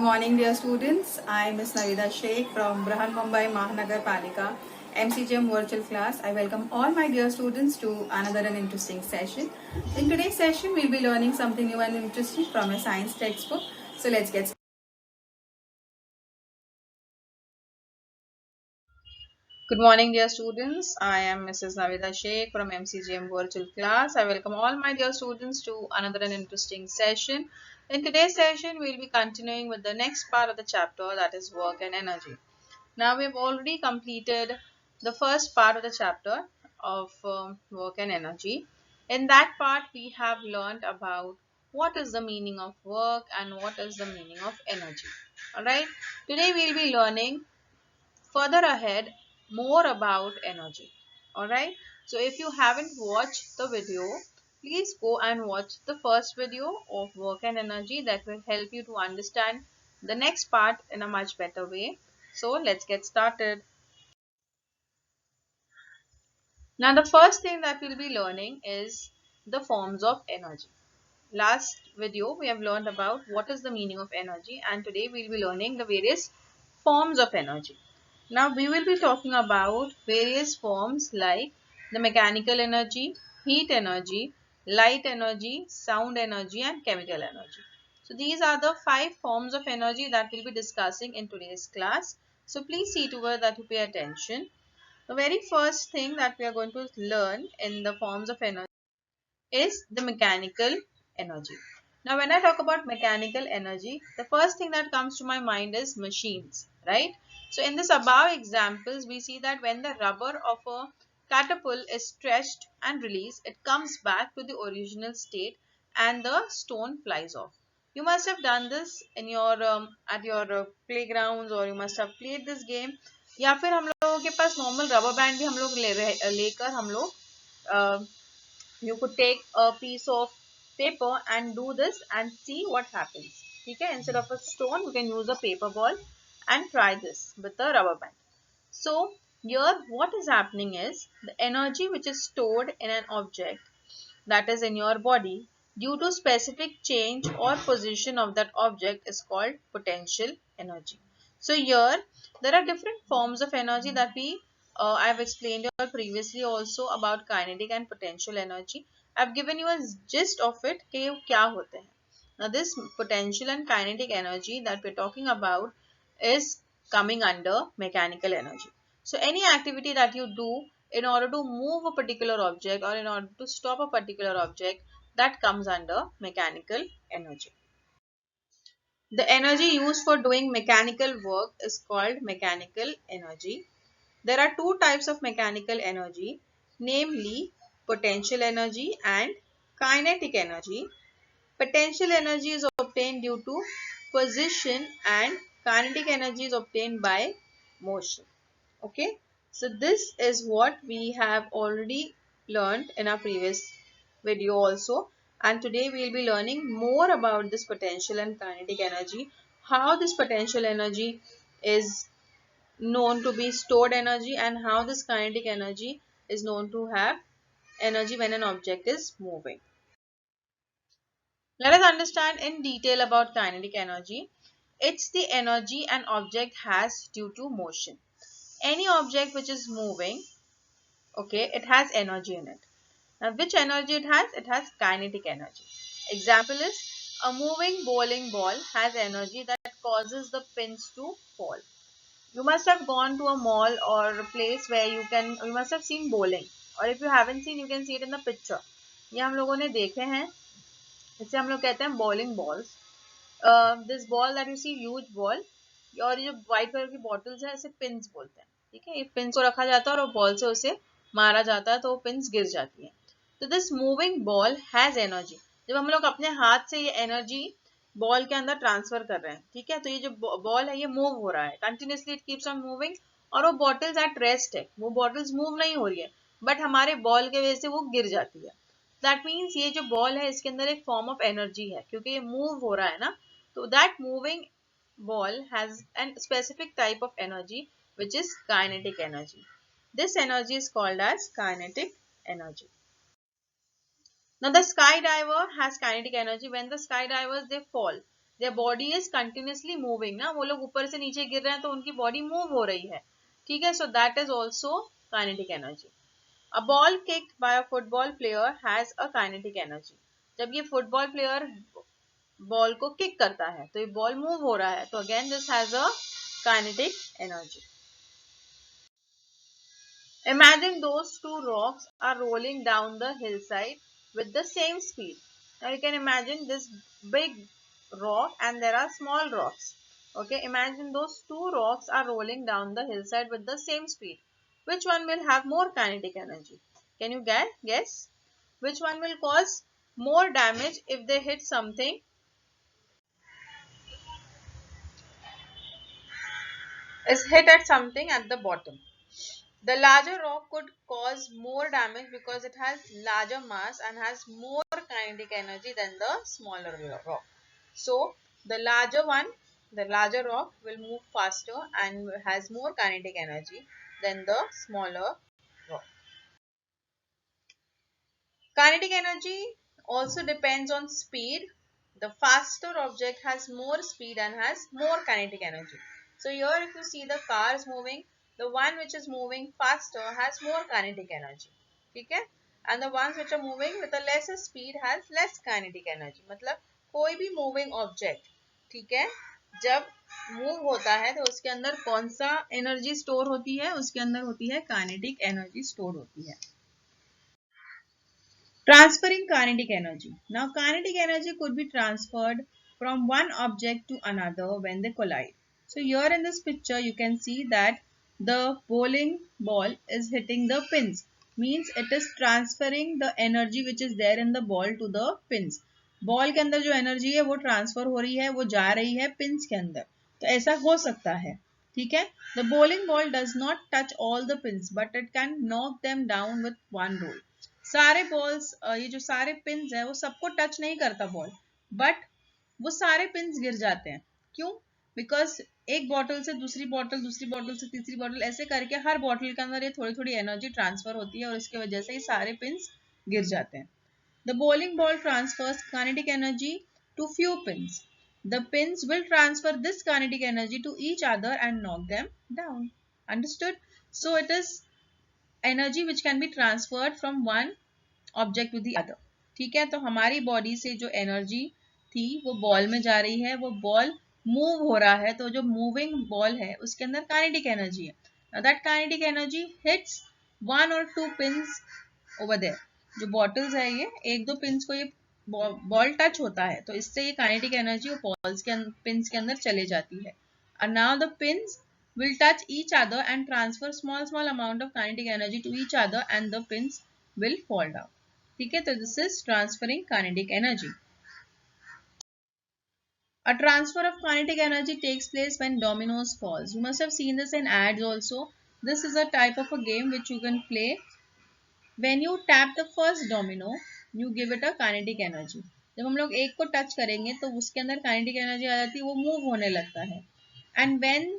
morning, dear students. I am Ms. Navida Sheikh from Brahan Mumbai Mahanagar Palika MCGM virtual class. I welcome all my dear students to another and interesting session. In today's session, we'll be learning something new and interesting from a science textbook. So let's get started. Good morning, dear students. I am Mrs. Navida Sheikh from MCGM virtual class. I welcome all my dear students to another and interesting session. In today's session, we'll be continuing with the next part of the chapter, that is work and energy. Now we have already completed the first part of the chapter of work and energy. In that part, we have learned about what is the meaning of work and what is the meaning of energy. Alright, today we'll be learning further ahead more about energy. Alright, so if you haven't watched the video, please go and watch the first video of work and energy. That will help you to understand the next part in a much better way. So let's get started. Now the first thing that we'll be learning is the forms of energy. Last video we have learned about what is the meaning of energy, and today we'll be learning the various forms of energy. Now we will be talking about various forms like the mechanical energy, heat energy, light energy, sound energy and chemical energy. So these are the 5 forms of energy that we'll be discussing in today's class. So please see to it that you pay attention. The very first thing that we are going to learn in the forms of energy is the mechanical energy. Now when I talk about mechanical energy, the first thing that comes to my mind is machines, right? So in this above examples, we see that when the rubber of a catapult is stretched and released, it comes back to the original state and the stone flies off. You must have done this in your at your playgrounds, or you must have played this game. या फिर हम लोगों के पास normal rubber band भी हम लोग लेकर हम लोग you could take a piece of paper and do this and see what happens. Okay, instead of a stone, you can use a paper ball and try this with a rubber band. So here what is happening is the energy which is stored in an object, that is in your body, due to specific change or position of that object is called potential energy. So here there are different forms of energy that I have explained you previously also about kinetic and potential energy. I have given you a gist of it कि ये क्या होते हैं. Now this potential and kinetic energy that we're talking about is coming under mechanical energy. So any activity that you do in order to move a particular object or in order to stop a particular object, that comes under mechanical energy. The energy used for doing mechanical work is called mechanical energy. There are 2 types of mechanical energy, namely potential energy and kinetic energy. Potential energy is obtained due to position and kinetic energy is obtained by motion. Okay, so this is what we have already learned in our previous video also, and today we will be learning more about this potential and kinetic energy, how this potential energy is known to be stored energy and how this kinetic energy is known to have energy when an object is moving. Let us understand in detail about kinetic energy. It's the energy an object has due to motion. Any object which is moving, okay, it has energy in it. Now which energy it has? It has kinetic energy. Example is a moving bowling ball has energy that causes the pins to fall. You must have gone to a mall or a place where you must have seen bowling, or if you haven't seen, you can see it in the picture. ये हम लोगों ने देखे हैं, इसे हम लोग कहते हैं bowling balls. This ball that you see, huge ball, और ये जो white कलर की bottles है, इसे pins बोलते हैं. ठीक है, ये pins को रखा जाता है और बॉल से उसे मारा जाता है तो वो pins गिर जाती है. तो this moving ball has energy. जब हम लोग अपने हाथ से ये energy बॉल के अंदर ट्रांसफर कर रहे हैं, ठीक है, तो ये जो बॉल है ये मूव हो रहा है, continuously it keeps on moving, और वो बॉटल्स एट रेस्ट है, वो बॉटल्स मूव नहीं हो रही है, बट हमारे बॉल के वजह से वो गिर जाती है. दैट मीन्स ये जो बॉल है इसके अंदर एक फॉर्म ऑफ एनर्जी है, क्योंकि ये मूव हो रहा है ना, तो that moving ball has a specific type of energy which is kinetic energy. This energy is called as kinetic energy. Now the skydiver has kinetic energy. When the skydivers they fall, their body is continuously moving ना, वो लोग ऊपर से नीचे गिर रहे हैं तो उनकी body move हो रही है, ठीक है. So that is also kinetic energy. A ball kicked by a football player has a kinetic energy. जब ये football player ball को kick करता है तो ये ball move हो रहा है, तो again this has a kinetic energy. Imagine those two rocks are rolling down the hillside with the same speed. Now you can imagine this big rock and there are small rocks. Okay, imagine those two rocks are rolling down the hillside with the same speed. Which one will have more kinetic energy? Can you guess? Which one will cause more damage if they hit something? Is hit at something at the bottom. The larger rock could cause more damage because it has larger mass and has more kinetic energy than the smaller rock. So the larger one, the larger rock will move faster and has more kinetic energy than the smaller rock. Kinetic energy also depends on speed. The faster object has more speed and has more kinetic energy. So here if you see the car is moving, the one which is moving faster has more kinetic energy. Okay? And the ones which are moving with a lesser speed has less kinetic energy. मतलब कोई भी moving object, ठीक है, जब move होता है तो उसके अंदर कौन सा energy store होती है? उसके अंदर होती है kinetic energy store होती है. Transferring kinetic energy. Now, kinetic energy could be transferred from one object to another when they collide. So, here in this picture, you can see that the bowling ball is hitting the pins. Means it is transferring the energy which is there in the ball to the pins. Ball के अंदर जो energy है वो transfer हो रही है, वो जा रही है पिंस के अंदर. तो ऐसा हो सकता है, ठीक है. The bowling ball does not touch all the pins but it can knock them down with one roll. सारे बॉल्स, ये जो सारे पिन्स है वो सबको टच नहीं करता बॉल, बट वो सारे पिन्स गिर जाते हैं. क्यों? बिकॉज एक बॉटल से दूसरी बॉटल, दूसरी बॉटल से तीसरी बॉटल, ऐसे करके हर बॉटल के अंदर ये थोड़ी थोड़ी एनर्जी ट्रांसफर होती है और इसकी वजह से ये सारे पिन्स गिर जाते हैं. The bowling ball transfers kinetic energy to few pins. The pins will transfer this kinetic energy to each other and knock them down. Understood? So it is energy which can be transferred from one object to the other. ठीक है, तो हमारी body से जो energy थी वो ball में जा रही है, वो बॉल मूव हो रहा है, तो जो मूविंग बॉल है उसके अंदर काइनेटिक एनर्जी है. That kinetic energy hits one और टू पिन्स ओवर देयर. जो बॉटल्स है ये एक दो पिन्स को ये बॉल टच होता है, तो इससे ये काइनेटिक एनर्जी वो बॉल्स के पिन्स के अंदर चले जाती है. And now the pins will touch each other and transfer small amount of kinetic energy to each other and the pins will fall down. ठीक है, तो this is transferring kinetic energy. A transfer of kinetic energy takes place when dominoes falls. You must have seen this in ads also. This is a type of a game which you can play. When you tap the first domino, you give it a kinetic energy. जब हम लोग एक को touch करेंगे तो उसके अंदर kinetic energy आ जाती है, वो मूव होने लगता है. And when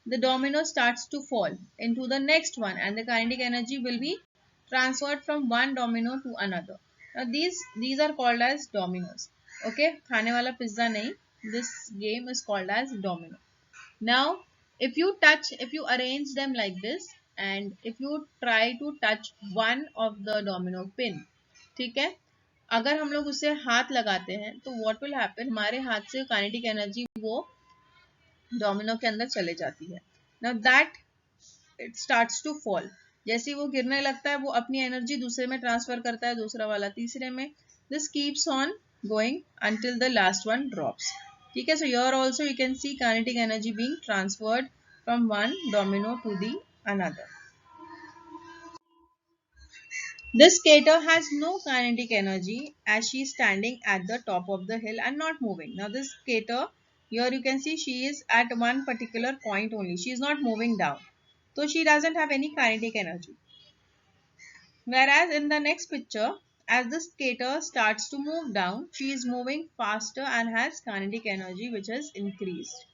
the domino starts to fall into the next one and the kinetic energy will be transferred from one domino to another. Now these are called as dominoes. Okay, खाने वाला pizza नहीं. This game is called as domino. Now if you arrange them like this and if you try to touch one of the domino pin, ठीक है, अगर हम लोग उसे हाथ लगाते हैं तो what will happen, हमारे हाथ से काइनेटिक एनर्जी वो डोमिनो के अंदर चले जाती है. Now that it starts to fall. जैसे ही वो गिरने लगता है वो अपनी एनर्जी दूसरे में ट्रांसफर करता है, दूसरा वाला तीसरे में. This keeps on going until the last one drops. ठीक है, so here also you can see kinetic energy being transferred from one domino to the another. This skater has no kinetic energy as she is standing at the top of the hill and not moving. Now this skater, here you can see she is at one particular point only. She is not moving down. So she doesn't have any kinetic energy. Whereas in the next picture, as the skater starts to move down, she is moving faster and has kinetic energy which has increased.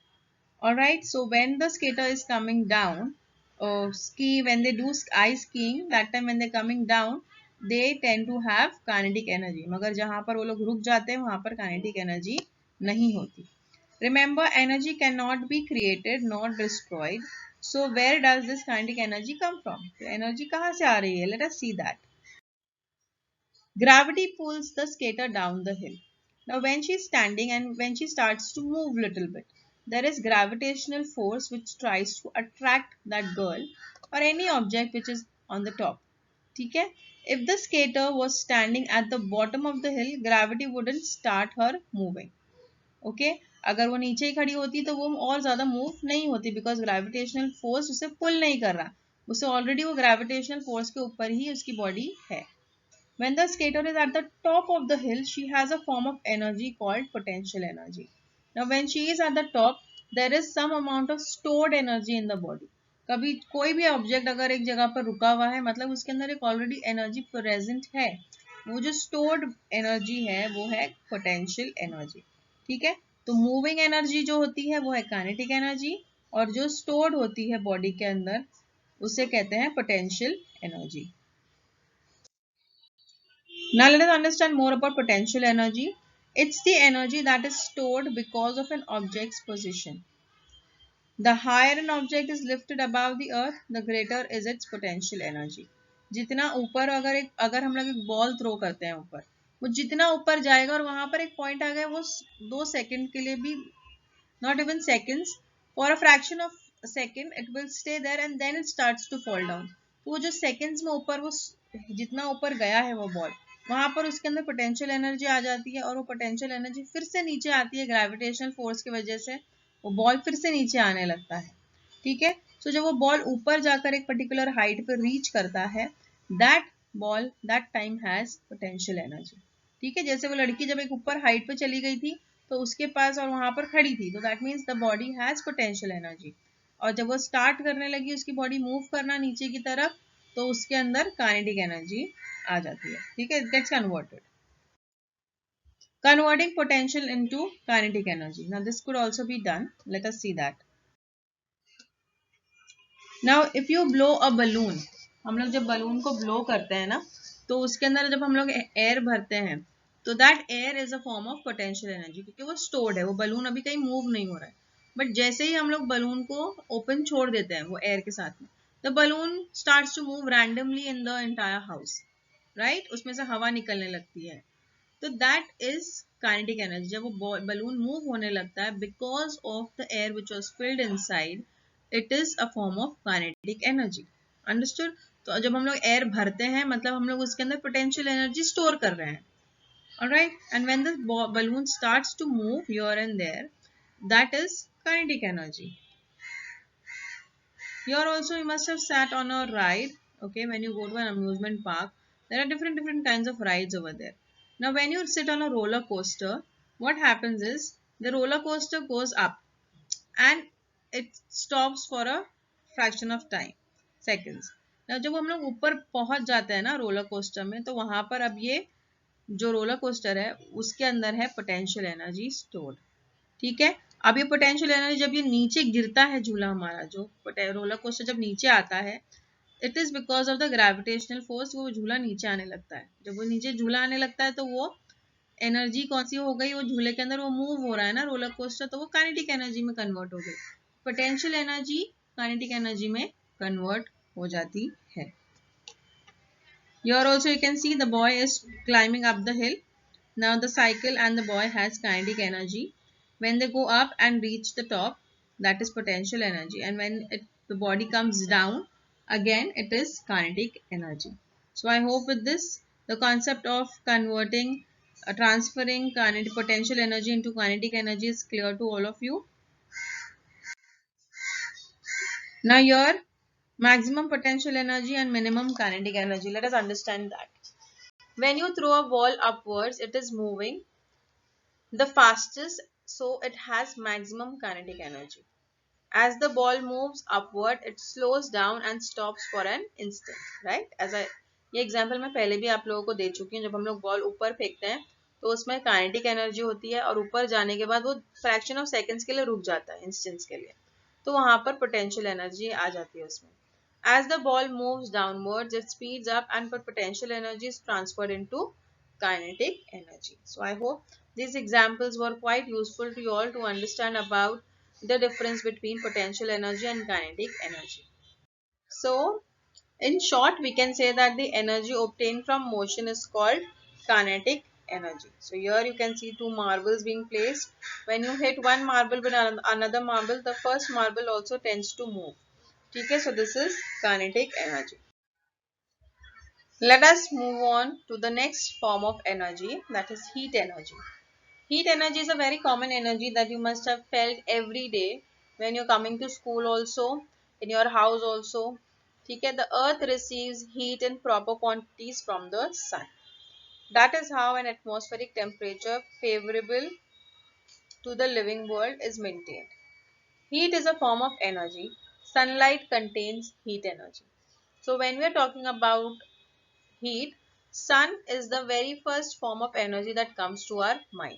Alright, so when the skater is coming down, when they do ice skiing, that time when they're coming down, they tend to have kinetic energy. मगर जहाँ पर वो लोग रुक जाते हैं वहाँ पर kinetic energy नहीं होती. Remember, energy cannot be created nor destroyed. So where does this kinetic energy come from? Energy कहाँ से आ रही है? Let us see that. Gravity pulls the skater down the hill. Now when she is standing and when she starts to move little bit, there is gravitational force which tries to attract that girl or any object which is on the top. ठीक है? If the skater was standing at the bottom of the hill, gravity wouldn't start her moving. Okay अगर वो नीचे ही खड़ी होती तो वो और ज्यादा मूव नहीं होती बिकॉज ग्रेविटेशनल फोर्स उसे पुल नहीं कर रहा, उसे ऑलरेडी वो ग्रेविटेशनल फोर्स के ऊपर ही उसकी बॉडी है. When the skater is at the top of the hill, she has a form of energy called potential energy. Now, when she is at the top, there is some amount of stored energy in the body. कभी कोई भी object अगर एक जगह पर रुका हुआ है मतलब उसके अंदर एक ऑलरेडी एनर्जी प्रेजेंट है. वो जो स्टोर्ड एनर्जी है वो है पोटेंशियल एनर्जी. ठीक है, तो मूविंग एनर्जी जो होती है वो है काइनेटिक एनर्जी और जो स्टोर्ड होती है बॉडी के अंदर उसे कहते हैं potential energy. Now let us understand more about potential energy. It's the energy that is stored because of an object's position. The higher an object is lifted above the earth, the greater is its potential energy. जितना ऊपर अगर हम लोग एक ball throw करते हैं ऊपर, वो जितना ऊपर जाएगा और वहां पर एक पॉइंट आ गया वो 2 सेकंड के लिए भी, not even seconds, for a fraction of a second it will stay there and then it starts to fall down. तो वो जो seconds में ऊपर वो जितना ऊपर गया है वो बॉल वहां पर उसके अंदर पोटेंशियल एनर्जी आ जाती है और वो पोटेंशियल एनर्जी फिर से नीचे आती है ग्रेविटेशनल फोर्स की वजह से, वो बॉल फिर से नीचे आने लगता है. ठीक है, सो जब वो बॉल ऊपर जाकर एक पर्टिकुलर हाइट पर रीच करता है that ball that time has potential energy. ठीक है, जैसे वो लड़की जब एक ऊपर हाइट पे चली गई थी तो उसके पास और वहां पर खड़ी थी तो that means the body has potential energy. और जब वो स्टार्ट करने लगी उसकी बॉडी मूव करना नीचे की तरफ तो उसके अंदर काइनेटिक एनर्जी आ जाती है. ठीक है, gets converted. Converting potential into kinetic energy. Now this could also be done. Let us see that. Now if you blow a balloon, हम लोग जब बलून को ब्लो करते हैं ना तो उसके अंदर जब हम लोग एयर भरते हैं तो that air is a form of potential energy क्योंकि वो स्टोर्ड है, वो बलून अभी कहीं मूव नहीं हो रहा है. बट जैसे ही हम लोग बलून को ओपन छोड़ देते हैं वो एयर के साथ में, the balloon starts to move randomly in the entire house. Right, उसमें से हवा निकलने लगती है. तो दैट इज काइनेटिक एनर्जी. जब वो बलून मूव होने लगता है because of the air which was filled inside, it is a form of kinetic energy. Understood? तो जब हम लोग एयर भरते हैं मतलब हम लोग उसके अंदर पोटेंशियल एनर्जी स्टोर कर रहे हैं. Alright, and when the balloon starts to move here and there, that is kinetic energy. Here also you must have sat on a ride. Okay, when you go to an amusement park, there are different kinds of rides over there. Now when you sit on a roller coaster, what happens is the roller coaster goes up and it stops for a fraction of time, seconds. Now जब हम लोग ऊपर पहुंच जाते हैं ना roller coaster में तो वहां पर अब ये जो रोलर कोस्टर है उसके अंदर है पोटेंशियल एनर्जी स्टोर्ड. ठीक है, अब ये पोटेंशियल एनर्जी जब ये नीचे गिरता है झूला हमारा जो रोलर कोस्टर जब नीचे आता है, it is because of the gravitational force, वो झूला नीचे आने लगता है. जब वो नीचे झूला आने लगता है तो वो एनर्जी कौन सी हो गई, वो झूले के अंदर वो मूव हो रहा है ना रोलर कोस्टर, तो वो काइनेटिक एनर्जी में कन्वर्ट हो गई. पोटेंशियल एनर्जी काइनेटिक एनर्जी में कन्वर्ट हो जाती है. Here also you can see the boy is climbing up the hill. Now the cycle and the boy has kinetic energy. When they go up and reach the top, that is potential energy, and when the body comes down again, it is kinetic energy. So I hope with this the concept of converting transferring kinetic potential energy into kinetic energy is clear to all of you. Now here maximum potential energy and minimum kinetic energy, let us understand that. When you throw a ball upwards, it is moving the fastest, so it has maximum kinetic energy. As the ball moves upward, it slows down and stops for an instant. Right? ये example मैं पहले भी आप लोगों को दे चुकी हूँ. जब हम लोग बॉल ऊपर फेंकते हैं तो उसमें काइनेटिक एनर्जी होती है और ऊपर जाने के बाद वो फ्रैक्शन ऑफ सेकंड्स के लिए रुक जाता है, इंस्टेंट्स के लिए. तो वहां पर पोटेंशियल एनर्जी आ जाती है उसमें. As the ball moves downwards, it speeds up and potential energy is transferred into kinetic energy. So I hope these examples were quite useful to you all to understand about the difference between potential energy and kinetic energy. So in short, we can say that the energy obtained from motion is called kinetic energy. So here you can see two marbles being placed. When you hit one marble with another marble, the first marble also tends to move. Okay, so this is kinetic energy. Let us move on to the next form of energy, that is heat energy. Heat energy is a very common energy that you must have felt every day when you're coming to school also, in your house also. Okay, the earth receives heat in proper quantities from the sun. That is how an atmospheric temperature favorable to the living world is maintained. Heat is a form of energy. Sunlight contains heat energy. So when we are talking about heat, sun is the very first form of energy that comes to our mind.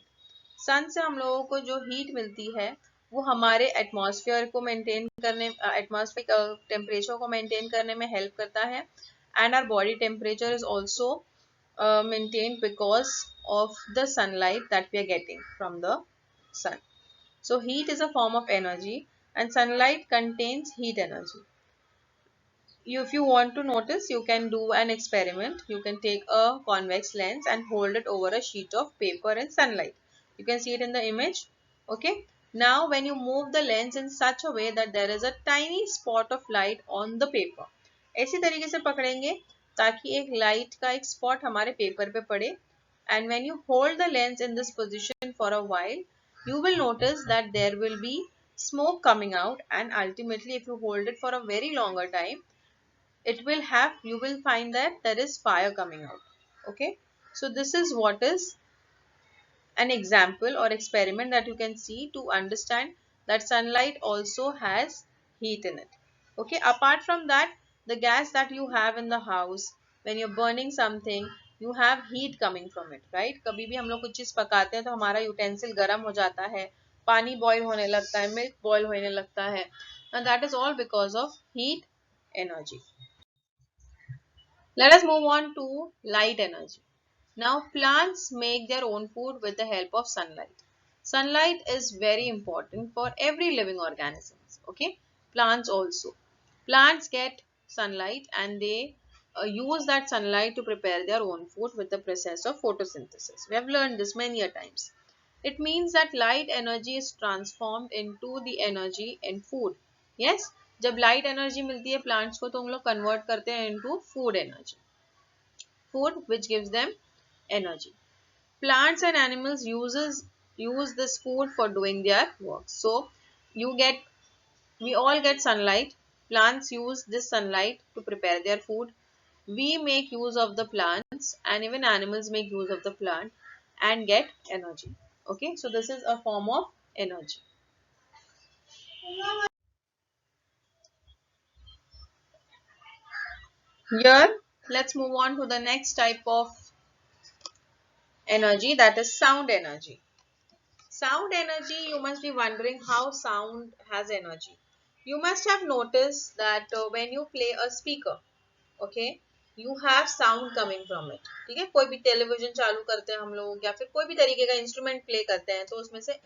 सन से हम लोगों को जो heat मिलती है वो हमारे atmosphere को मेंटेन करने एटमॉस्फेरिक टेम्परेचर को मेंटेन करने में हेल्प करता है and our body temperature is also maintained because of the sunlight that we are getting from the sun. So heat is a form of energy and sunlight contains heat energy. If you want to notice, you can do an experiment. You can take a convex lens and hold it over a sheet of paper in sunlight. You can see it in the image. Okay. Now when you move the lens in such a way that there is a tiny spot of light on the paper, ऐसी तरीके से पकड़ेंगे ताकि एक light का एक spot हमारे paper पे पड़े. And when you hold the lens in this position for a while, you will notice that there will be smoke coming out, and ultimately if you hold it for a very longer time, you will find that there is fire coming out. Okay, so this is what is an example or experiment that you can see to understand that sunlight also has heat in it. Okay, apart from that, the gas that you have in the house, when you're burning something, you have heat coming from it, right? कभी भी हम लोग कुछ चीज पकाते हैं तो हमारा यूटेंसिल गर्म हो जाता है, पानी बॉईल होने लगता है, मिल्क बॉईल होने लगता है, and that is all because of heat energy. Let us move on to light energy. Now plants make their own food with the help of sunlight. Sunlight is very important for every living organism. Okay, plants also. Plants get sunlight and they use that sunlight to prepare their own food with the process of photosynthesis. We have learned this many a times. It means that light energy is transformed into the energy in food. Yes, जब light energy मिलती है plants को तो हम लोग convert करते हैं into food energy. Food which gives them energy. Plants and animals use this food for doing their work. So we all get sunlight. Plants use this sunlight to prepare their food. We make use of the plants and even animals make use of the plant and get energy. Okay, so this is a form of energy. Here, let's move on to the next type of energy, that is sound energy. Sound energy, you must be wondering how sound has energy. You must have noticed that when you play a speaker, okay, you have sound coming from it. ठीक है, कोई भी television चालू करते हैं हम लोग या फिर कोई भी तरीके का इंस्ट्रूमेंट प्ले करते हैं तो उसमें से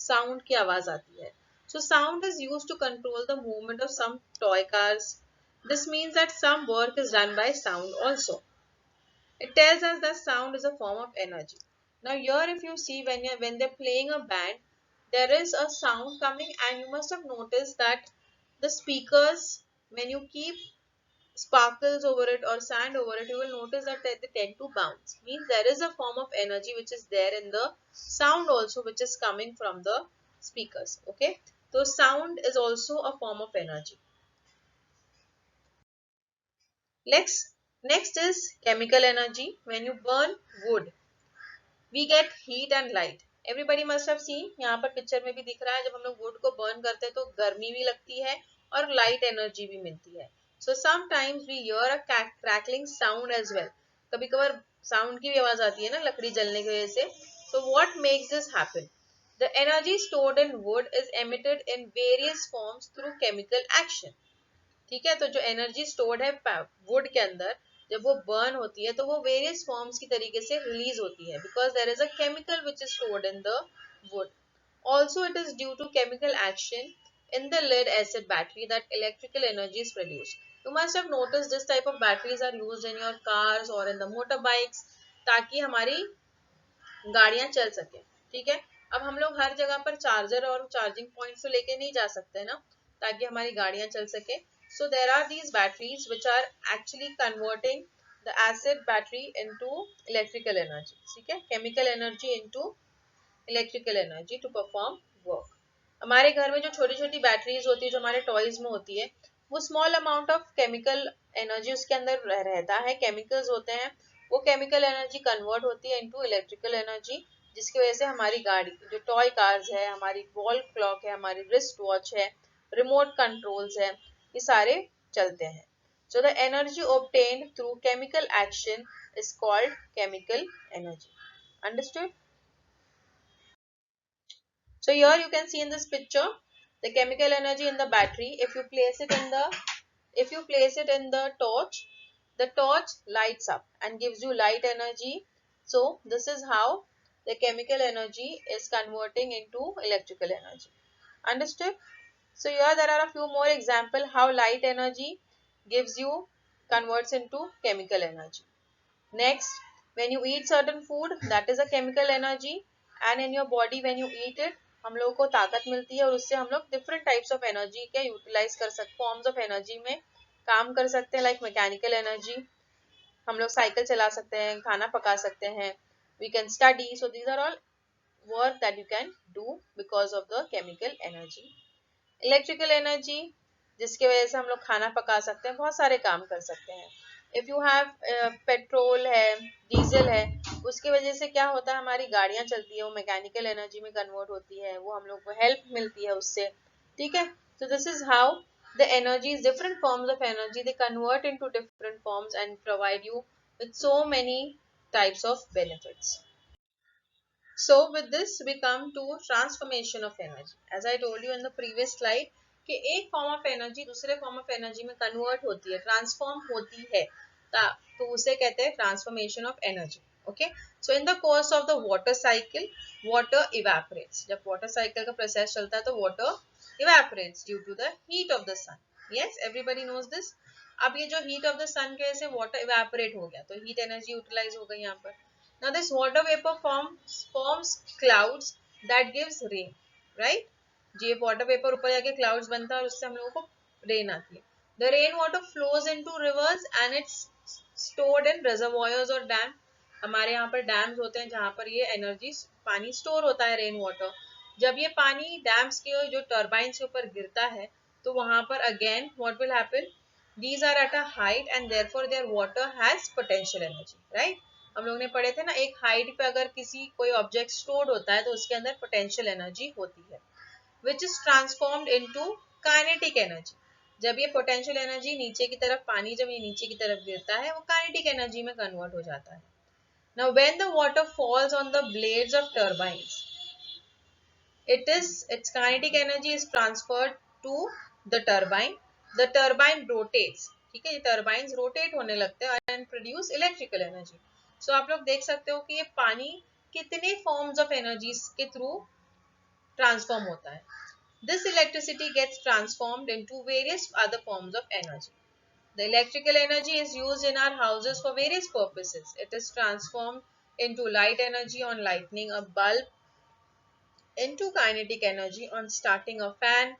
साउंड की आवाज आती है. So sound is used to control the movement of some toy cars. This means that some work is done by sound also. It tells us that sound is a form of energy. Now here if you see when they're playing a band, there is a sound coming and you must have noticed that the speakers, when you keep sparkles over it or sand over it, you will notice that they tend to bounce. Means there is a form of energy which is there in the sound also, which is coming from the speakers. Okay, so sound is also a form of energy. Next is chemical energy. When you burn wood, we get heat and light. Everybody must have seen, यहाँ पर picture में भी दिख रहा है, जब हम लोग वुड को बर्न करते हैं तो गर्मी भी लगती है और लाइट एनर्जी भी मिलती है. So sometimes we hear a crackling sound as well. कभी कभार साउंड की भी आवाज आती है ना लकड़ी जलने की वजह से. So what makes this happen? The energy stored in wood is emitted in various forms through chemical action. ठीक है, तो जो एनर्जी स्टोर्ड है वुड के अंदर जब वो बर्न होती है तो वो वेरियस फॉर्म्स की तरीके से रिलीज होती है, because there is a chemical which is stored in the wood. Also, it is due to chemical action in the lead acid battery that electrical energy is produced. You must have noticed this type of batteries are used in your cars or in the motorbikes ताकि हमारी गाड़ियां चल सके. ठीक है, अब हम लोग हर जगह पर चार्जर और चार्जिंग पॉइंट तो लेके नहीं जा सकते ना, ताकि हमारी गाड़ियां चल सके. So there are these batteries which are actually converting the acid battery into electrical energy. ठीक है, chemical energy into electrical energy to perform work. हमारे घर में जो छोटी छोटी बैटरीज होती है, जो हमारे टॉयज में होती है, वो small amount of chemical energy उसके अंदर रहता है, केमिकल्स होते हैं. वो केमिकल एनर्जी कन्वर्ट होती है इनटू इलेक्ट्रिकल एनर्जी, जिसकी वजह से हमारी गाड़ी जो टॉय कार्स है, हमारी वॉल क्लॉक है, हमारी रिस्ट वॉच है, रिमोट कंट्रोल्स है, ये सारे चलते हैं. So the energy obtained through chemical action is called chemical energy. Understood? So here you can see in this picture the chemical energy in the battery. If you place it in the torch lights up and gives you light energy. So this is how the chemical energy is converting into electrical energy. Understood? So here there are a few more examples how light energy converts into chemical energy. Next, when you eat certain food, that is a chemical energy, and in your body when you eat it, हम लोगों को ताकत मिलती है और उससे हम लोग डिफरेंट टाइप्स ऑफ एनर्जी के यूटिलाइज कर सकते, फॉर्म्स ऑफ एनर्जी में काम कर सकते हैं. लाइक मैकेनिकल एनर्जी, हम लोग साइकिल चला सकते हैं, खाना पका सकते हैं, we can study. So these are all work that you can do because of the chemical energy. Electrical energy, जिसकी वजह से हम लोग खाना पका सकते हैं, बहुत सारे काम कर सकते हैं. इफ यू हैव पेट्रोल है, डीजल है, उसकी वजह से क्या होता है, हमारी गाड़ियां चलती है, वो मैकेनिकल एनर्जी में कन्वर्ट होती है, वो हम लोग को हेल्प मिलती है उससे. ठीक है, so this is how the energies, different forms of energy, they convert into different forms and provide you with so many types of benefits. So with this we come to transformation of energy. As I told you in the previous slide कि एक form of energy दूसरे form of energy में convert होती है, transform होती है, तो उसे कहते हैं transformation of energy. Okay, so in the course of the water cycle, water evaporates. जब वाटर साइकिल का प्रोसेस चलता है तो water evaporates due to the heat of the sun. Yes, everybody knows this. अब ये जो हीट ऑफ द सन की वजह से वाटर इवेपोरेट हो गया, तो हीट एनर्जी यूटिलाइज हो गई यहाँ पर. Now this water vapor forms clouds that gives rain, right? ये water vapor ऊपर जाके clouds बनता है और उससे हम लोगों को rain आती है. The rain water flows into rivers and it's stored in reservoirs or dam. हमारे यहाँ पर डैम्स होते हैं जहाँ पर ये एनर्जी पानी स्टोर होता है, रेन वाटर. जब ये पानी डैम्स के जो टर्बाइंस के ऊपर गिरता है तो वहां पर again what will happen, these are at a height and therefore their water has potential energy, right? हम लोग ने पढ़े थे ना, एक हाइट पे अगर कोई ऑब्जेक्ट स्टोर्ड होता है तो उसके अंदर पोटेंशियल एनर्जी होती है, which is transformed into kinetic energy. जब ये पोटेंशियल एनर्जी नीचे की तरफ, पानी जब ये नीचे की तरफ गिरता है, वो काइनेटिक एनर्जी में कन्वर्ट हो जाता है. Now when the water falls on the blades of turbines, its kinetic energy is transferred to the turbine. The turbine rotates. ठीक है, ये टर्बाइंस रोटेट होने लगते हैं एंड प्रोड्यूस इलेक्ट्रिकल एनर्जी. सो आप लोग देख सकते हो कि ये पानी कितने फॉर्म्स ऑफ एनर्जीज के थ्रू ट्रांसफॉर्म होता है. This electricity gets transformed into various other forms of energy. The electrical energy is used in our houses for various purposes. It is transformed into light energy on lighting a bulb, into kinetic energy on starting a fan,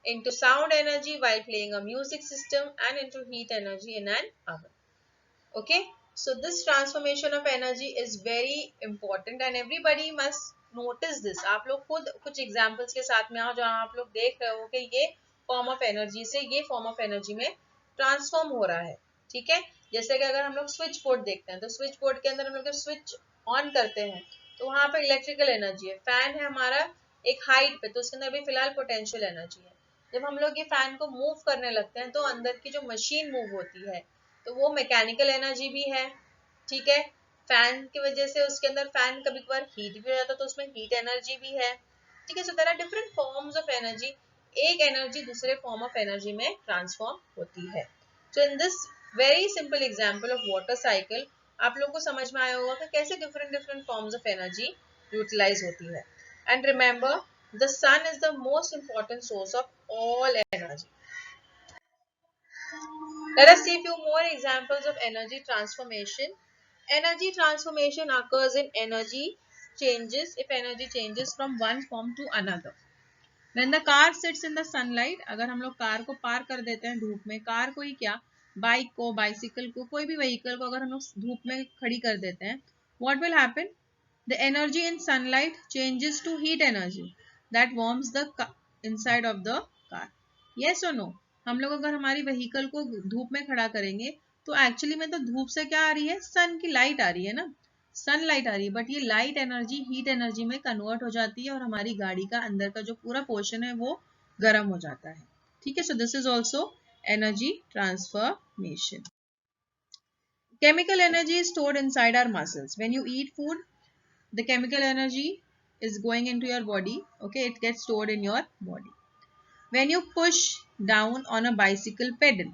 into sound energy while playing a music system, and into heat energy in an oven. Okay, so this transformation of energy is very important and everybody must notice this. आप लोग खुद कुछ examples के साथ में आओ जहाँ आप लोग देख रहे हो कि ये form of energy से ये form of energy में transform हो रहा है. ठीक है, जैसे कि अगर हम लोग स्विच बोर्ड देखते हैं तो स्विच बोर्ड के अंदर हम लोग स्विच ऑन करते हैं तो वहां पर इलेक्ट्रिकल एनर्जी है. फैन है हमारा एक हाइट पे, तो उसके अंदर भी फिलहाल पोटेंशियल एनर्जी है. जब हम लोग ये फैन को मूव करने लगते हैं तो अंदर की जो मशीन मूव होती है तो वो मैकेनिकल एनर्जी भी है. ठीक है, फैन की वजह से उसके अंदर फैन कभी कभार हीट भी हो जाता है तो उसमें हीट एनर्जी भी है. ठीक है, so there are different forms of energy. एक एनर्जी दूसरे फॉर्म ऑफ एनर्जी में ट्रांसफॉर्म होती है. So in this very simple example of water cycle. आप लोगों को समझ में आया होगा कि कैसे different different forms of energy utilize होती है. And remember, the sun is the most important source of all energy. Let us see a few more examples of energy transformation. Energy transformation occurs in energy changes if energy changes from one form to another. When the car sits in the sunlight, अगर हम लोग car को पार कर देते हैं धूप में, car को ही क्या, बाइक को, बाइसिकल को, कोई भी व्हीकल को अगर हम लोग धूप में खड़ी कर देते हैं, what will happen? The energy in sunlight changes to heat energy that warms the inside of the car. Yes or no? हम लोग अगर हमारी व्हीकल को धूप में खड़ा करेंगे तो एक्चुअली में तो धूप से क्या आ रही है, सन की लाइट आ रही है ना, सनलाइट आ रही है, बट ये लाइट एनर्जी हीट एनर्जी में कन्वर्ट हो जाती है और हमारी गाड़ी का अंदर का जो पूरा पोर्शन है वो गर्म हो जाता है. ठीक है. So this is also energy transformation. Chemical energy is stored inside our muscles. When you eat food, the chemical energy is going into your body. Okay, it gets stored in your body. When you push down on a bicycle pedal,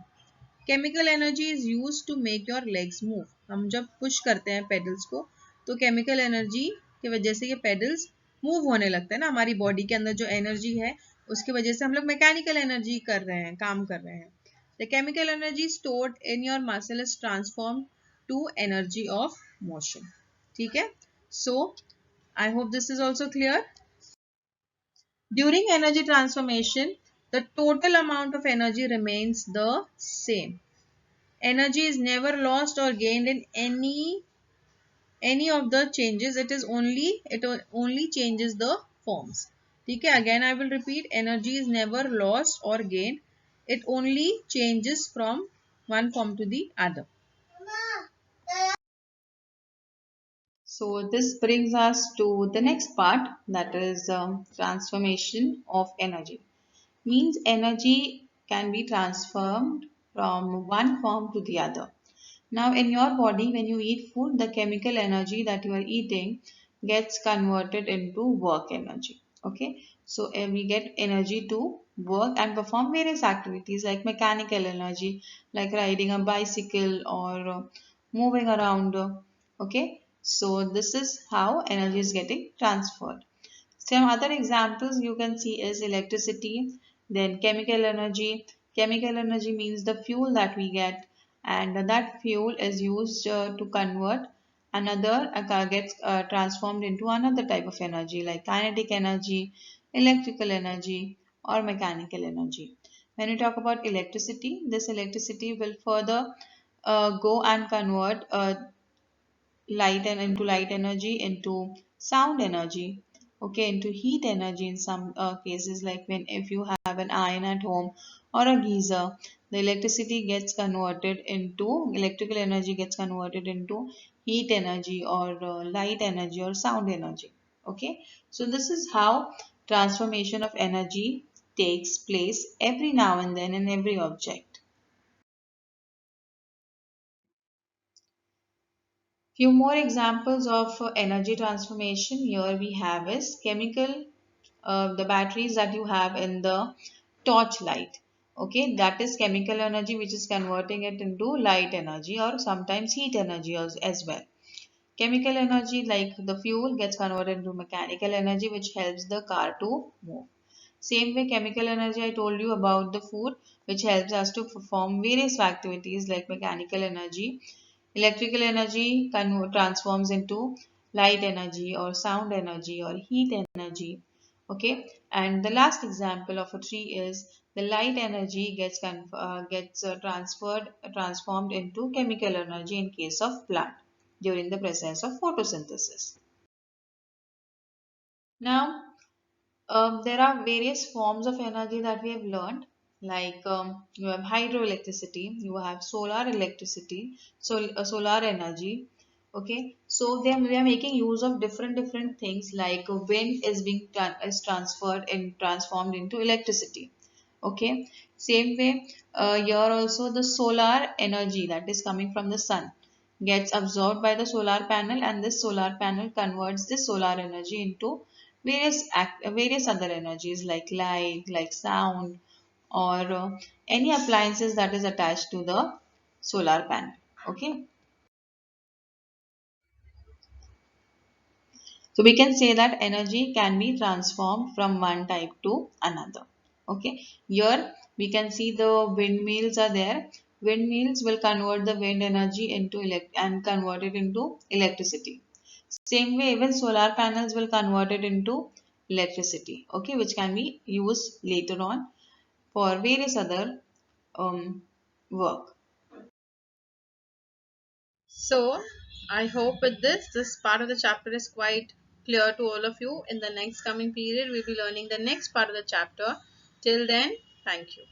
chemical energy is used to make your legs move. हम जब push करते हैं pedals को तो chemical energy की वजह से ये पेडल्स मूव होने लगते हैं ना, हमारी बॉडी के अंदर जो एनर्जी है उसकी वजह से हम लोग मैकेनिकल एनर्जी कर रहे हैं, काम कर रहे हैं. The chemical energy stored in your muscle is transform to energy of motion. ठीक है. So I hope this is also clear. During energy transformation, the total amount of energy remains the same. Energy is never lost or gained in any of the changes. It only changes the forms. ठीक है. Again I will repeat, energy is never lost or gained. It only changes from one form to the other. So this brings us to the next part, that is transformation of energy. Means energy can be transformed from one form to the other. Now in your body, when you eat food, the chemical energy that you are eating gets converted into work energy. Okay, so we get energy to work and perform various activities like mechanical energy, like riding a bicycle or moving around. Okay, so this is how energy is getting transferred. Some other examples you can see is electricity, then chemical energy. Chemical energy means the fuel that we get, and that fuel is used to convert another, gets transformed into another type of energy like kinetic energy, electrical energy, or mechanical energy. When we talk about electricity, this electricity will further go and convert light and into light energy, into sound energy, okay, into heat energy in some cases, like when if you have an iron at home or a geyser, the electrical energy gets converted into heat energy or light energy or sound energy. Okay, so this is how transformation of energy takes place every now and then in every object. Few more examples of energy transformation here we have is chemical, the batteries that you have in the torch light. Okay, that is chemical energy which is converting it into light energy or sometimes heat energy as well. Chemical energy like the fuel gets converted into mechanical energy which helps the car to move. Same way chemical energy I told you about the food which helps us to perform various activities like mechanical energy. Electrical energy transforms into light energy or sound energy or heat energy. Okay, and the last example of a tree is the light energy gets transformed into chemical energy in case of plant during the process of photosynthesis. Now, there are various forms of energy that we have learned, like you have hydroelectricity, you have solar electricity, solar energy. Okay, so they are making use of different things, like wind is transformed into electricity. Okay, same way here also the solar energy that is coming from the sun gets absorbed by the solar panel, and this solar panel converts this solar energy into various other energies like light, like sound, or any appliances that is attached to the solar panel. Okay. So we can say that energy can be transformed from one type to another. Okay. Here we can see the windmills are there. Windmills will convert the wind energy into and convert it into electricity. Same way, even solar panels will convert it into electricity. Okay, which can be used later on for various other work. So, I hope with this part of the chapter is quite clear to all of you. In the next coming period, we'll be learning the next part of the chapter. Till then, thank you.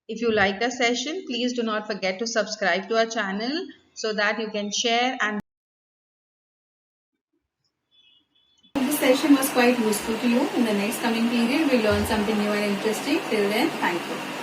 If you like the session, please do not forget to subscribe to our channel so that you can share and this session was quite useful to you. In the next coming period, we'll learn something new and interesting. Till then, thank you.